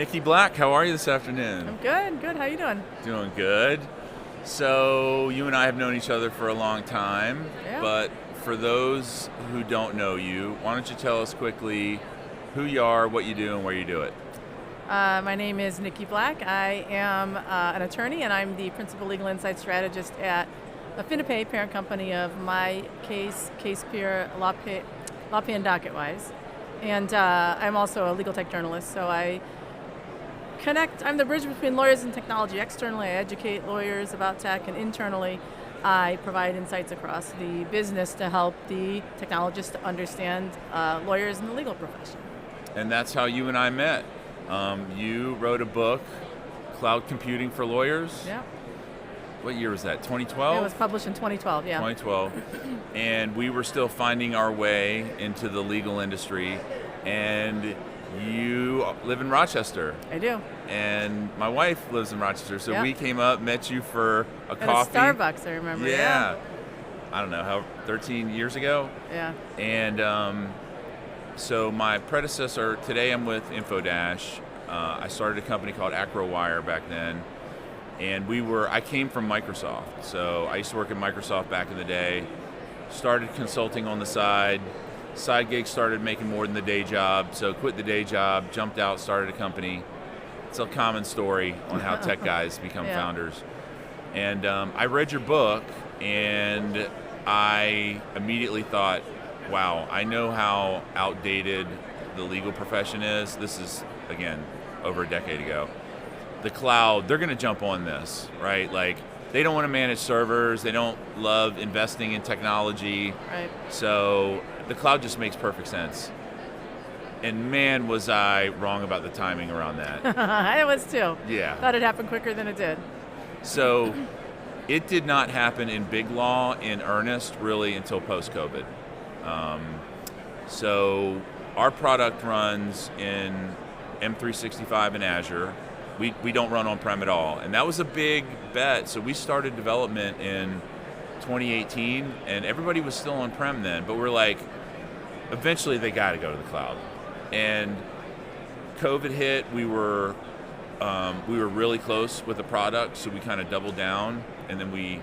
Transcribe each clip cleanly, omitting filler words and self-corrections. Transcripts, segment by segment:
Niki Black, how are you this afternoon? I'm good, good. How you doing? Doing good. So, you and I have known each other for a long time, Yeah. but for those who don't know you, why don't you tell us quickly who you are, what you do, and where you do it? My name is Niki Black. I am an attorney, and I'm the principal legal insight strategist at Affinipay, parent company of My Case, CasePeer, LawPay, and DocketWise. And I'm also a legal tech journalist, so I'm the bridge between lawyers and technology. Externally, I educate lawyers about tech, and internally, I provide insights across the business to help the technologists to understand lawyers in the legal profession. And that's how you and I met. You wrote a book, Cloud Computing for Lawyers. Yeah. What year was that, 2012? It was published in 2012, yeah. 2012. And we were still finding our way into the legal industry. And you live in Rochester. I do. And my wife lives in Rochester, so Yep. we came up, met you for a At coffee. a Starbucks, I remember. Yeah. I don't know, how 13 years ago? Yeah. And so my predecessor, today I'm with InfoDash. I started a company called AcroWire back then. And I came from Microsoft. So I used to work at Microsoft back in the day, started consulting on the side. Side gigs started making more than the day job, so quit the day job, jumped out, started a company. It's a common story on how tech guys become founders. And I read your book, and I immediately thought, wow, I know how outdated the legal profession is. This is, again, over a decade ago. The cloud, they're going to jump on this, right? Like, they don't want to manage servers. They don't love investing in technology. Right. So the cloud just makes perfect sense. And man, was I wrong about the timing around that. I was too. Yeah. Thought it happened quicker than it did. So it did not happen in big law in earnest really until post-COVID. So our product runs in M365 and Azure. We don't run on-prem at all. And that was a big bet. So we started development in 2018, and everybody was still on-prem then. But we're like, eventually they got to go to the cloud. And COVID hit. We were really close with the product, so we kind of doubled down. And then we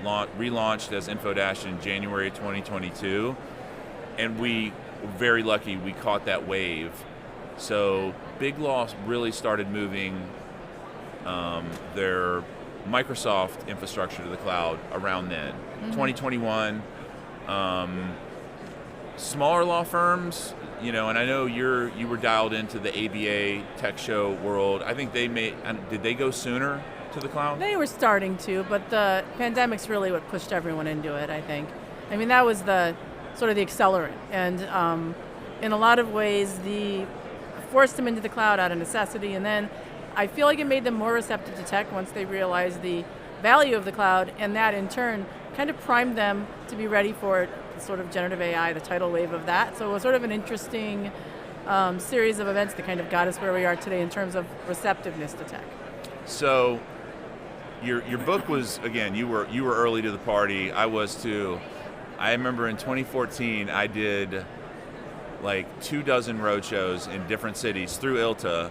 relaunched as InfoDash in January 2022. And we were very lucky we caught that wave. So Big Law really started moving their Microsoft infrastructure to the cloud around then. 2021, smaller law firms, and I know you were dialed into the ABA tech show world. I think did they go sooner to the cloud? They were starting to, but the pandemic's really what pushed everyone into it, I think. I mean, that was the sort of the accelerant. And in a lot of ways, forced them into the cloud out of necessity, and then I feel like it made them more receptive to tech once they realized the value of the cloud, and that in turn kind of primed them to be ready for sort of generative AI, the tidal wave of that. So it was sort of an interesting series of events that kind of got us where we are today in terms of receptiveness to tech. So your book was, again, you were early to the party. I was too. I remember in 2014 I did like 24 roadshows in different cities through ILTA,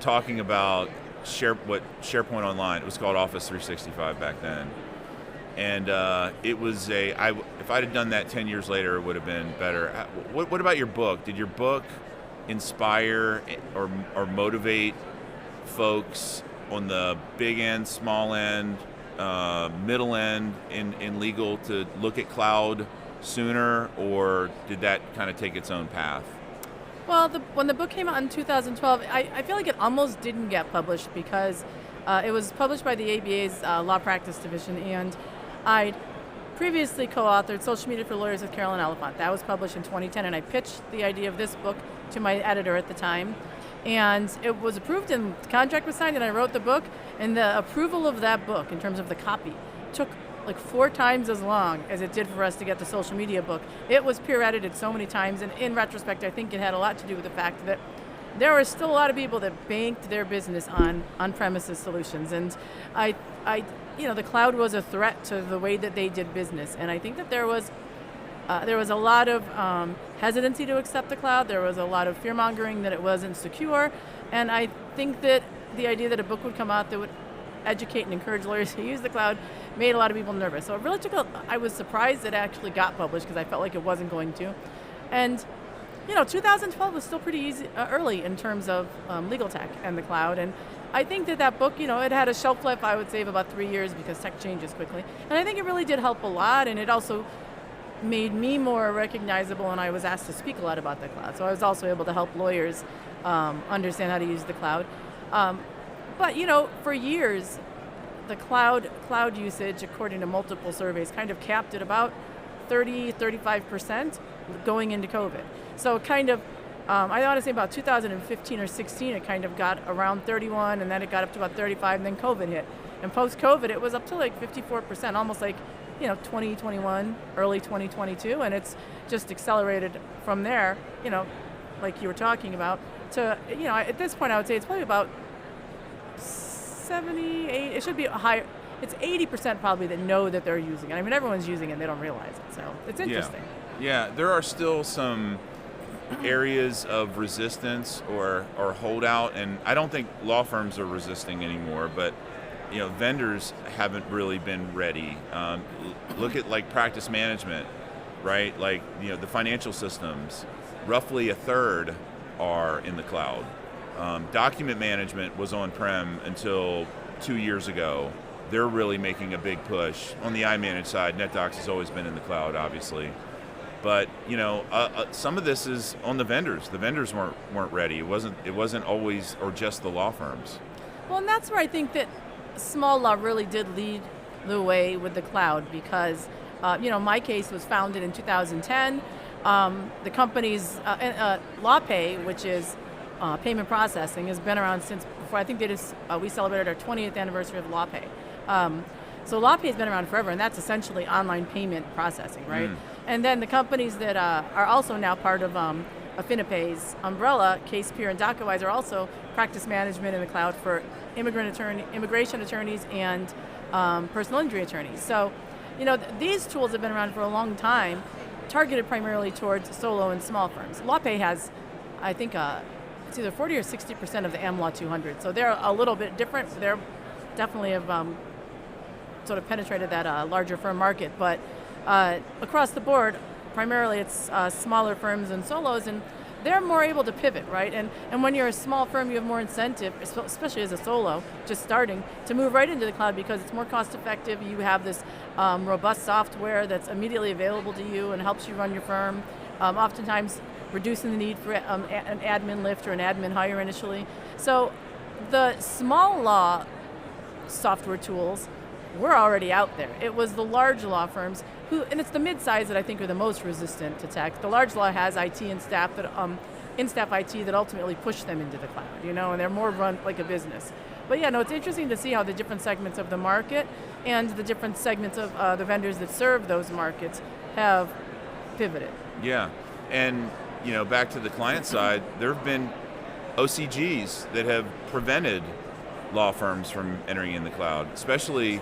talking about SharePoint Online. It was called Office 365 back then, and it was if I'd have done that 10 years later, it would have been better. What about your book? Did your book inspire or motivate folks on the big end, small end, middle end in legal to look at cloud sooner, or did that kind of take its own path? Well, when the book came out in 2012, I feel like it almost didn't get published because it was published by the ABA's Law Practice Division, and I previously co-authored Social Media for Lawyers with Carolyn Elephant. That was published in 2010, and I pitched the idea of this book to my editor at the time, and it was approved and the contract was signed, and I wrote the book, and the approval of that book in terms of the copy took like 4 times as long as it did for us to get the social media book. It was peer edited so many times, and in retrospect, I think it had a lot to do with the fact that there were still a lot of people that banked their business on on-premises solutions, and the cloud was a threat to the way that they did business, and I think that there was There was a lot of hesitancy to accept the cloud. There was a lot of fear-mongering that it wasn't secure. And I think that the idea that a book would come out that would educate and encourage lawyers to use the cloud made a lot of people nervous. So it really I was surprised it actually got published because I felt like it wasn't going to. And 2012 was still pretty early in terms of legal tech and the cloud. And I think that book, it had a shelf life, I would say, of about 3 years because tech changes quickly. And I think it really did help a lot, and it also made me more recognizable, and I was asked to speak a lot about the cloud. So I was also able to help lawyers understand how to use the cloud. But for years, the cloud usage, according to multiple surveys, kind of capped at about 30-35% going into COVID. So kind of, I want to say about 2015 or 16, it kind of got around 31, and then it got up to about 35, and then COVID hit. And post-COVID, it was up to like 54%, almost like 2021, early 2022, and it's just accelerated from there, like you were talking about, to, at this point I would say it's probably about 78, it should be higher, it's 80% probably that know that they're using it. I mean, everyone's using it, they don't realize it, so it's interesting. Yeah, there are still some areas of resistance or holdout, and I don't think law firms are resisting anymore, but vendors haven't really been ready. Look at like practice management, right? Like, the financial systems, roughly a third are in the cloud. Document management was on-prem until 2 years ago. They're really making a big push. On the iManage side, NetDocs has always been in the cloud, obviously. But some of this is on the vendors. The vendors weren't ready. It wasn't always or just the law firms. Well, and that's where I think that small law really did lead the way with the cloud because, my case was founded in 2010. The company's LawPay, which is payment processing, has been around since before. I think we celebrated our 20th anniversary of LawPay. So LawPay has been around forever, and that's essentially online payment processing, right? And then the companies that are also now part of AffiniPay's umbrella, CasePeer and DocketWise, are also practice management in the cloud for immigration attorneys and personal injury attorneys. So, these tools have been around for a long time, targeted primarily towards solo and small firms. LawPay has, I think, it's either 40 or 60% of the AmLaw 200. So they're a little bit different. They're definitely have sort of penetrated that larger firm market. But across the board, primarily it's smaller firms and solos, and they're more able to pivot, right? And when you're a small firm, you have more incentive, especially as a solo, just starting, to move right into the cloud because it's more cost effective. You have this robust software that's immediately available to you and helps you run your firm. Oftentimes reducing the need for an admin lift or an admin hire initially. So the small law software tools were already out there. It was the large law firms and it's the mid-size that I think are the most resistant to tech. The large law has IT and staff that in-staff IT that ultimately push them into the cloud, and they're more run like a business. But it's interesting to see how the different segments of the market and the different segments of the vendors that serve those markets have pivoted. Yeah, and back to the client side, there have been OCGs that have prevented law firms from entering in the cloud, especially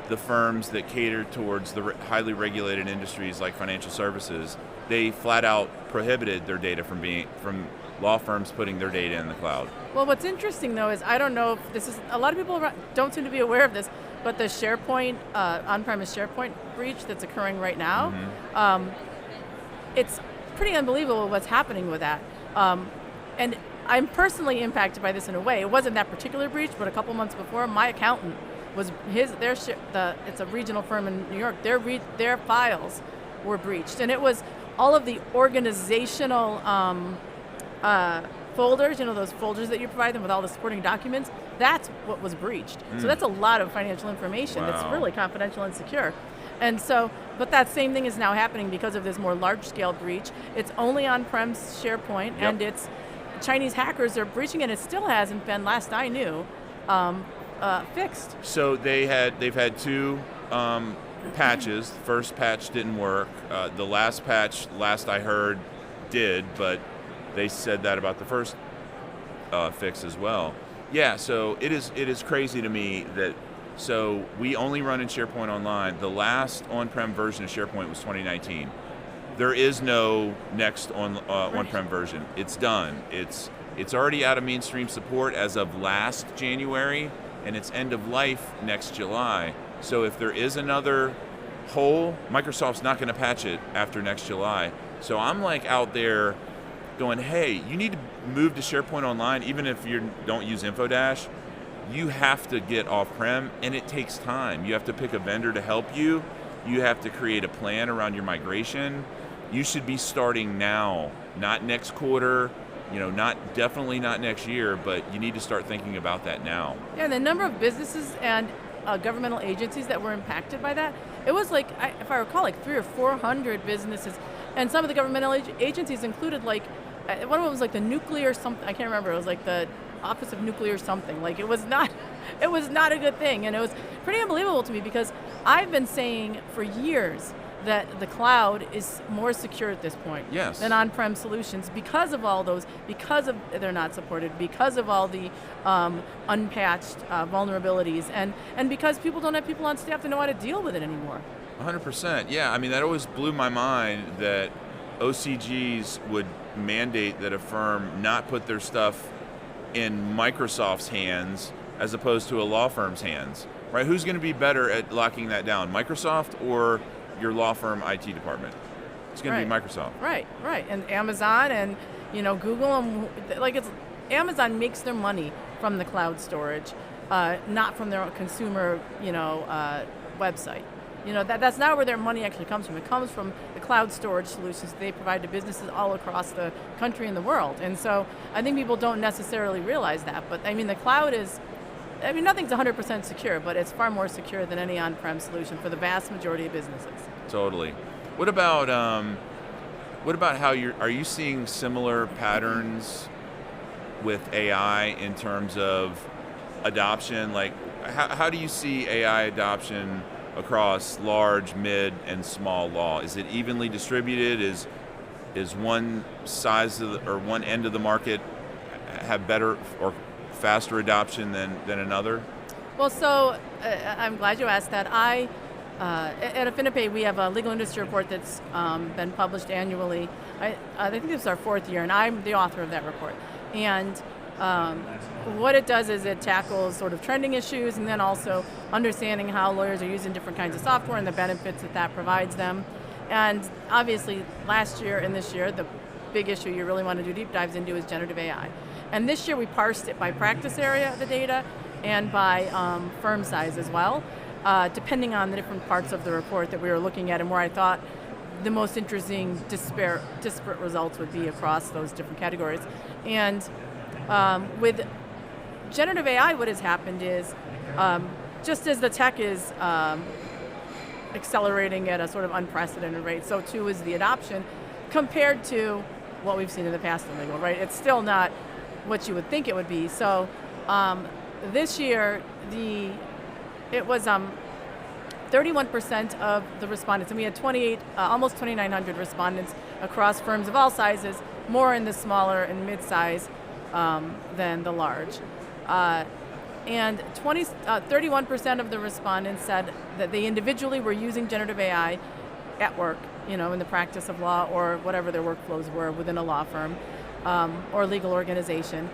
the firms that cater towards the highly regulated industries like financial services. They flat out prohibited their data from law firms putting their data in the cloud. Well, what's interesting though is I don't know if this is, a lot of people don't seem to be aware of this, but the SharePoint, on-premise SharePoint breach that's occurring right now, it's pretty unbelievable what's happening with that. And I'm personally impacted by this in a way. It wasn't that particular breach, but a couple months before, my accountant was it's a regional firm in New York. Their files were breached, and it was all of the organizational folders. Those folders that you provide them with all the supporting documents. That's what was breached. So that's a lot of financial information that's really confidential and secure. And so, but that same thing is now happening because of this more large-scale breach. It's only on-prem SharePoint, and it's Chinese hackers are breaching it. It still hasn't been, last I knew, fixed. So they've had two patches. The first patch didn't work. The last patch, last I heard, did, but they said that about the first fix as well. Yeah, so it is crazy to me that. So we only run in SharePoint Online. The last on-prem version of SharePoint was 2019. there is no next on-prem version. It's done. It's already out of mainstream support as of last January, and it's end of life next July. So if there is another hole, Microsoft's not going to patch it after next July. So I'm like out there going, hey, you need to move to SharePoint Online, even if you don't use InfoDash. You have to get off-prem, and it takes time. You have to pick a vendor to help you. You have to create a plan around your migration. You should be starting now, not next quarter, definitely not next year, but you need to start thinking about that now. Yeah, the number of businesses and governmental agencies that were impacted by that, it was like, if I recall, like 300 or 400 businesses, and some of the governmental agencies included one of them was like the nuclear something, I can't remember, it was like the Office of Nuclear something, like it was not a good thing, and it was pretty unbelievable to me because I've been saying for years that the cloud is more secure at this point than on-prem solutions because of all those, because of they're not supported, because of all the unpatched vulnerabilities, and because people don't have people on staff that know how to deal with it anymore. 100%, yeah. I mean, that always blew my mind that OCGs would mandate that a firm not put their stuff in Microsoft's hands as opposed to a law firm's hands, right? Who's going to be better at locking that down, Microsoft or your law firm IT department? It's going to be Microsoft. Right. And Amazon and Google, and Amazon makes their money from the cloud storage, not from their consumer website. That's not where their money actually comes from. It comes from the cloud storage solutions they provide to businesses all across the country and the world. And so I think people don't necessarily realize that. But I mean, the cloud is, nothing's 100% secure, but it's far more secure than any on-prem solution for the vast majority of businesses. Totally. What about how are you seeing similar patterns with AI in terms of adoption? Like, how do you see AI adoption across large, mid, and small law? Is it evenly distributed? Is one size or one end of the market have better or faster adoption than another? Well, so I'm glad you asked that. At Affinipay, we have a legal industry report that's been published annually. I think this is our 4th year, and I'm the author of that report. And what it does is it tackles sort of trending issues and then also understanding how lawyers are using different kinds of software and the benefits that provides them. And obviously, last year and this year, the big issue you really want to do deep dives into is generative AI. And this year we parsed it by practice area of the data and by firm size as well, depending on the different parts of the report that we were looking at and where I thought the most interesting disparate results would be across those different categories. And with generative AI, what has happened is, just as the tech is accelerating at a sort of unprecedented rate, so too is the adoption compared to what we've seen in the past in legal, right? It's still not what you would think it would be. So this year, it was 31% of the respondents, and we had almost 2,900 respondents across firms of all sizes, more in the smaller and mid-size than the large. And 31% of the respondents said that they individually were using generative AI at work, in the practice of law or whatever their workflows were within a law firm or legal organization,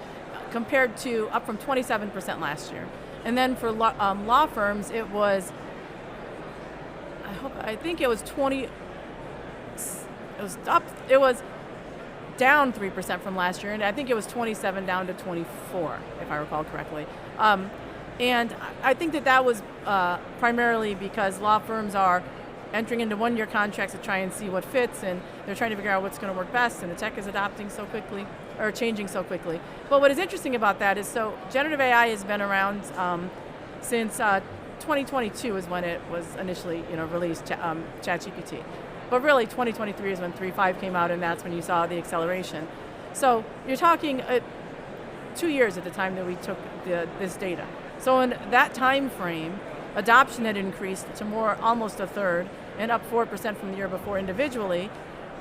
compared to up from 27% last year. And then for law firms, it was, I think it was 20, it was down 3% from last year, and I think it was 27 down to 24, if I recall correctly. And I think that was primarily because law firms are entering into one-year contracts to try and see what fits, and they're trying to figure out what's going to work best, and the tech is adopting so quickly, or changing so quickly. But what is interesting about that is, so generative AI has been around since 2022 is when it was initially released, ChatGPT. But really, 2023 is when 3.5 came out, and that's when you saw the acceleration. So you're talking 2 years at the time that we took this data. So in that time frame, adoption had increased to almost a third, and up 4% from the year before individually.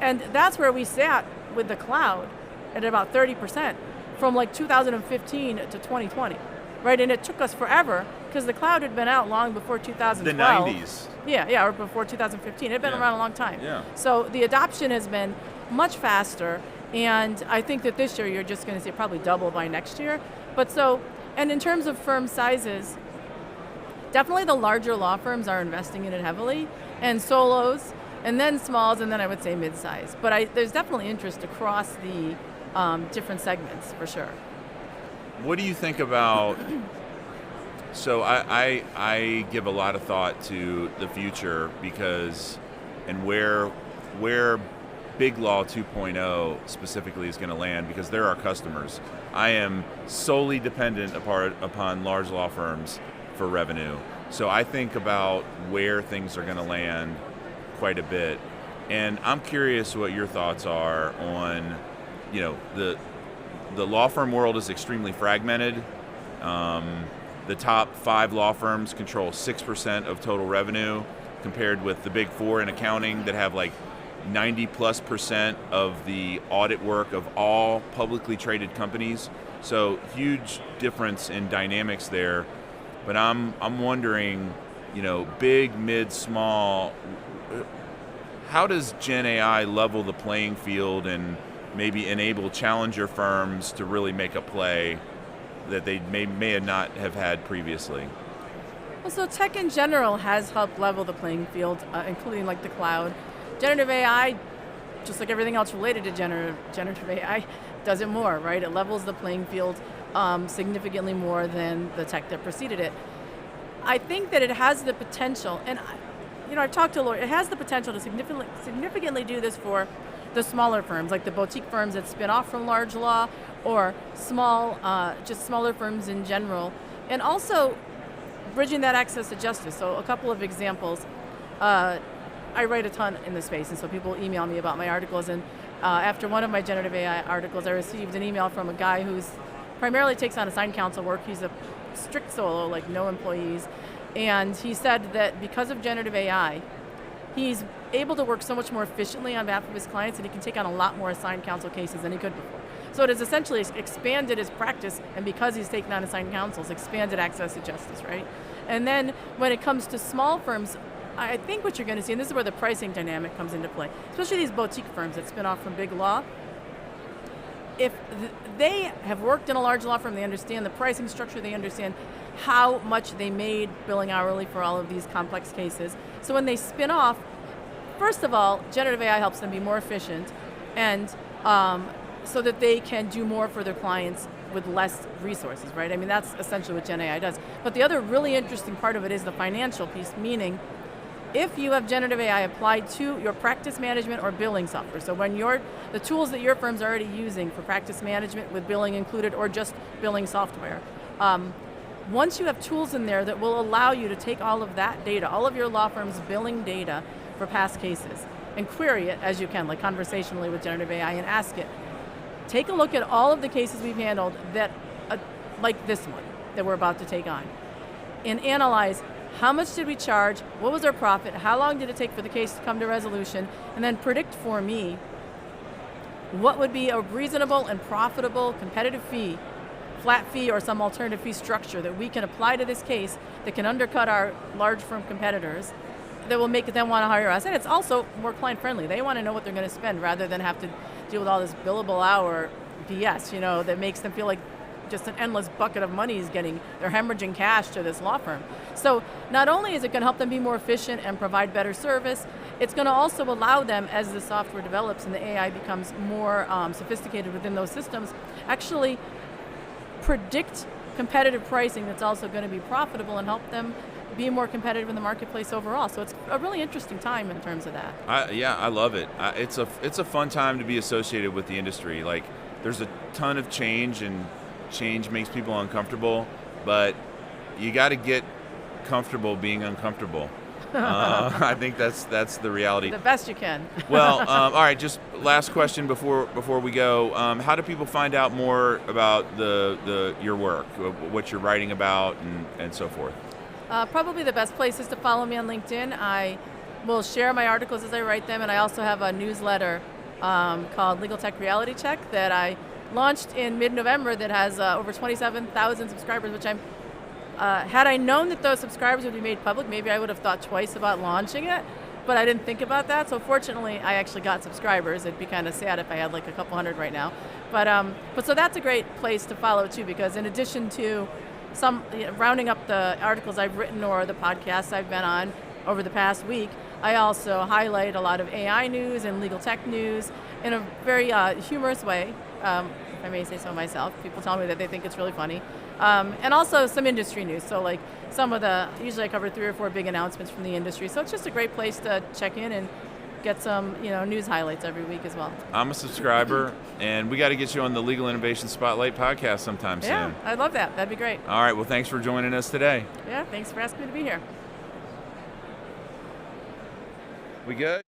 And that's where we sat with the cloud at about 30% from like 2015 to 2020. right? And it took us forever because the cloud had been out long before 2012. The 90s. Yeah, or before 2015. It had been around a long time. Yeah. So the adoption has been much faster, and I think that this year you're just going to see it probably double by next year. And in terms of firm sizes, definitely the larger law firms are investing in it heavily, and solos, and then smalls, and then I would say mid-size. But there's definitely interest across the different segments, for sure. What do you think about, so I give a lot of thought to the future and where Big Law 2.0 specifically is going to land, because they're our customers. I am solely dependent upon large law firms for revenue. So I think about where things are going to land quite a bit. And I'm curious what your thoughts are on, the law firm world is extremely fragmented. The top 5 law firms control 6% of total revenue, compared with the big 4 in accounting that have like 90+% of the audit work of all publicly traded companies. So huge difference in dynamics there. But I'm wondering, big, mid, small, how does Gen AI level the playing field and maybe enable challenger firms to really make a play that they may not have had previously? Well, so tech in general has helped level the playing field, including like the cloud. Generative AI, just like everything else related to generative AI, does it more, right? It levels the playing field significantly more than the tech that preceded it. I think that it has the potential, and I've talked to lawyers, it has the potential to significantly do this for the smaller firms, like the boutique firms that spin off from large law, or just smaller firms in general, and also bridging that access to justice. So a couple of examples. I write a ton in this space, and so people email me about my articles, and after one of my generative AI articles, I received an email from a guy who's primarily takes on assigned counsel work. He's a strict solo, like no employees, and he said that because of generative AI, he's able to work so much more efficiently on behalf of his clients, and he can take on a lot more assigned counsel cases than he could before. So it has essentially expanded his practice, and because he's taken on assigned counsels, expanded access to justice, right? And then when it comes to small firms, I think what you're going to see, and this is where the pricing dynamic comes into play, especially these boutique firms that spin off from big law. If they have worked in a large law firm, they understand the pricing structure, they understand how much they made billing hourly for all of these complex cases. So when they spin off, first of all, generative AI helps them be more efficient, and so that they can do more for their clients with less resources, right? I mean, that's essentially what Gen AI does. But the other really interesting part of it is the financial piece, meaning if you have generative AI applied to your practice management or billing software, so when the tools that your firm's already using for practice management with billing included, or just billing software, once you have tools in there that will allow you to take all of that data, all of your law firm's billing data for past cases, and query it as you can, like conversationally with generative AI, and ask it, take a look at all of the cases we've handled that, like this one that we're about to take on, and analyze how much did we charge, what was our profit, how long did it take for the case to come to resolution, and then predict for me what would be a reasonable and profitable competitive fee, flat fee or some alternative fee structure that we can apply to this case that can undercut our large firm competitors, that will make them want to hire us. And it's also more client friendly. They want to know what they're going to spend rather than have to deal with all this billable hour BS, that makes them feel like just an endless bucket of money is they're hemorrhaging cash to this law firm. So not only is it going to help them be more efficient and provide better service, it's going to also allow them, as the software develops and the AI becomes more sophisticated within those systems, actually predict competitive pricing that's also going to be profitable and help them be more competitive in the marketplace overall. So it's a really interesting time in terms of that. I love it. It's a fun time to be associated with the industry. Like, there's a ton of change, and change makes people uncomfortable, but you got to get comfortable being uncomfortable. I think that's the reality. The best you can. Well, all right. Just last question before we go. How do people find out more about your work, what you're writing about, and so forth? Probably the best place is to follow me on LinkedIn. I will share my articles as I write them, and I also have a newsletter called Legal Tech Reality Check that I launched in mid-November that has over 27,000 subscribers, which I'm, had I known that those subscribers would be made public, maybe I would have thought twice about launching it, but I didn't think about that. So fortunately, I actually got subscribers. It'd be kind of sad if I had like a couple hundred right now. But so that's a great place to follow too, because in addition to rounding up the articles I've written or the podcasts I've been on over the past week, I also highlight a lot of AI news and legal tech news in a very humorous way, if I may say so myself. People tell me that they think it's really funny. And also some industry news. So like usually I cover 3 or 4 big announcements from the industry. So it's just a great place to check in and get some news highlights every week as well. I'm a subscriber, and we got to get you on the Legal Innovation Spotlight podcast sometime soon. Yeah, I'd love that. That'd be great. All right, well, thanks for joining us today. Yeah, thanks for asking me to be here. We good?